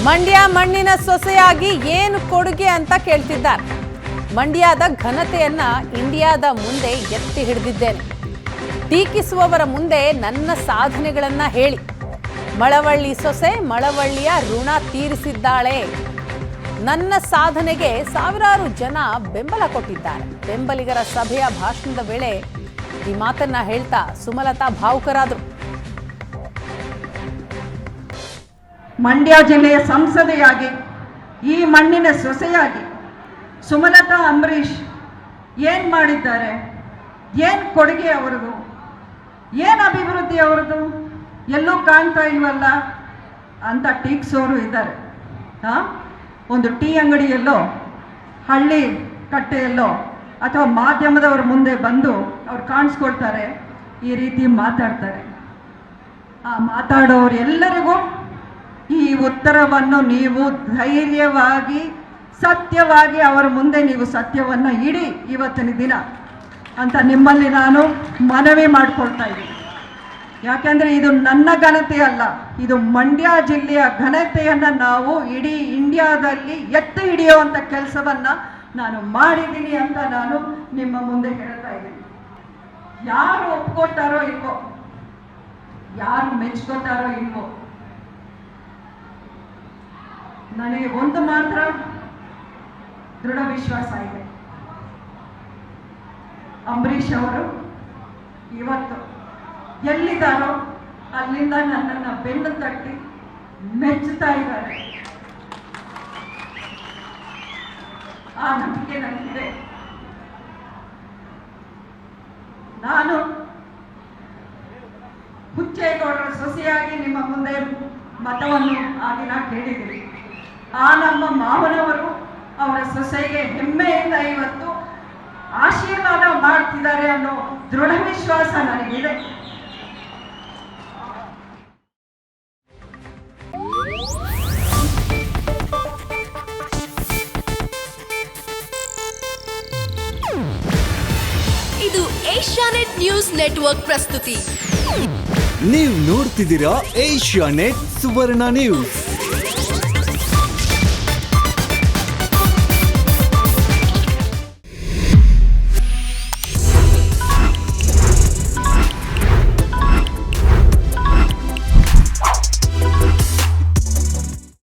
ಮಂಡ್ಯ ಮಣ್ಣಿನ ಸೊಸೆಯಾಗಿ ಏನು ಕೊಡುಗೆ ಅಂತ ಕೇಳ್ತಿದ್ದಾರೆ. ಮಂಡ್ಯದ ಘನತೆಯನ್ನ ಇಂಡಿಯಾದ ಮುಂದೆ ಎತ್ತಿ ಹಿಡಿದಿದ್ದೇನೆ. ಟೀಕಿಸುವವರ ಮುಂದೆ ನನ್ನ ಸಾಧನೆಗಳನ್ನ ಹೇಳಿ. ಮಳವಳ್ಳಿ ಸೊಸೆ ಮಳವಳ್ಳಿಯ ಋಣ ತೀರಿಸಿದ್ದಾಳೆ. ನನ್ನ ಸಾಧನೆಗೆ ಸಾವಿರಾರು ಜನ ಬೆಂಬಲ ಕೊಟ್ಟಿದ್ದಾರೆ. ಬೆಂಬಲಿಗರ ಸಭೆಯ ಭಾಷಣದ ವೇಳೆ ಈ ಮಾತನ್ನ ಹೇಳ್ತಾ ಸುಮಲತಾ ಭಾವುಕರಾದರು. ಮಂಡ್ಯ ಜಿಲ್ಲೆಯ ಸಂಸದೆಯಾಗಿ, ಈ ಮಣ್ಣಿನ ಸೊಸೆಯಾಗಿ ಸುಮಲತಾ ಅಂಬರೀಷ್ ಏನು ಮಾಡಿದ್ದಾರೆ, ಏನು ಕೊಡುಗೆ ಅವರದು, ಏನು ಅಭಿವೃದ್ಧಿ ಅವರದು, ಎಲ್ಲೂ ಕಾಣ್ತಾ ಇಲ್ವಲ್ಲ ಅಂತ ಟೀಕ್ಸೋರು ಇದ್ದಾರೆ. ಒಂದು ಟೀ ಅಂಗಡಿಯಲ್ಲೋ ಹಳ್ಳಿ ಕಟ್ಟೆಯಲ್ಲೋ ಅಥವಾ ಮಾಧ್ಯಮದವ್ರ ಮುಂದೆ ಬಂದು ಅವ್ರು ಕಾಣಿಸ್ಕೊಳ್ತಾರೆ, ಈ ರೀತಿ ಮಾತಾಡ್ತಾರೆ. ಆ ಮಾತಾಡೋರು ಎಲ್ಲರಿಗೂ ಈ ಉತ್ತರವನ್ನು ನೀವು ಧೈರ್ಯವಾಗಿ ಸತ್ಯವಾಗಿ ಅವರ ಮುಂದೆ ನೀವು ಸತ್ಯವನ್ನು ಇಡಿ ಇವತ್ತಿನ ದಿನ ಅಂತ ನಿಮ್ಮಲ್ಲಿ ನಾನು ಮನವಿ ಮಾಡಿಕೊಳ್ತಾ ಇದ್ದೀನಿ. ಯಾಕೆಂದರೆ ಇದು ನನ್ನ ಘನತೆ ಅಲ್ಲ, ಇದು ಮಂಡ್ಯ ಜಿಲ್ಲೆಯ ಘನತೆಯನ್ನು ನಾವು ಇಡೀ ಇಂಡಿಯಾದಲ್ಲಿ ಎತ್ತಿ ಹಿಡಿಯುವಂಥ ಕೆಲಸವನ್ನು ನಾನು ಮಾಡಿದ್ದೀನಿ ಅಂತ ನಾನು ನಿಮ್ಮ ಮುಂದೆ ಹೇಳ್ತಾ ಇದ್ದೀನಿ. ಯಾರು ಒಪ್ಕೊತಾರೋ ಇಲ್ವೋ, ಯಾರು ಮೆಚ್ಕೋತಾರೋ ಇಲ್ವೋ, ನನಗೆ ಒಂದು ಮಾತ್ರ ದೃಢ ವಿಶ್ವಾಸ ಇದೆ. ಅಂಬರೀಷ್ ಅವರು ಇವತ್ತು ಎಲ್ಲಿದ್ದಾರೋ ಅಲ್ಲಿಂದ ನನ್ನನ್ನು ಬೆನ್ನು ತಟ್ಟಿ ಮೆಚ್ಚುತ್ತಾ ಇದ್ದಾರೆ. ಆ ನಂಬಿಕೆ ನನಗಿದೆ. ನಾನು ಹುಚ್ಚೇಗೌಡರ ಸೊಸೆಯಾಗಿ ನಿಮ್ಮ ಮುಂದೆ ಮತವನ್ನು ಆ ದಿನ ಕೇಳಿದ್ದೀನಿ. ಆ ನಮ್ಮ ಮಾವನವರು ಅವರ ಸೊಸೆಗೆ ಹೆಮ್ಮೆಯಿಂದ ಇವತ್ತು ಆಶೀರ್ವಾದ ಮಾಡ್ತಿದ್ದಾರೆ ಅನ್ನೋ ದೃಢ ವಿಶ್ವಾಸ ನನಗಿದೆ. ಇದು ಏಷ್ಯಾನೆಟ್ ನ್ಯೂಸ್ ನೆಟ್ವರ್ಕ್ ಪ್ರಸ್ತುತಿ. ನೀವು ನೋಡ್ತಿದ್ದೀರಾ ಏಷ್ಯಾನೆಟ್ ಸುವರ್ಣ ನ್ಯೂಸ್.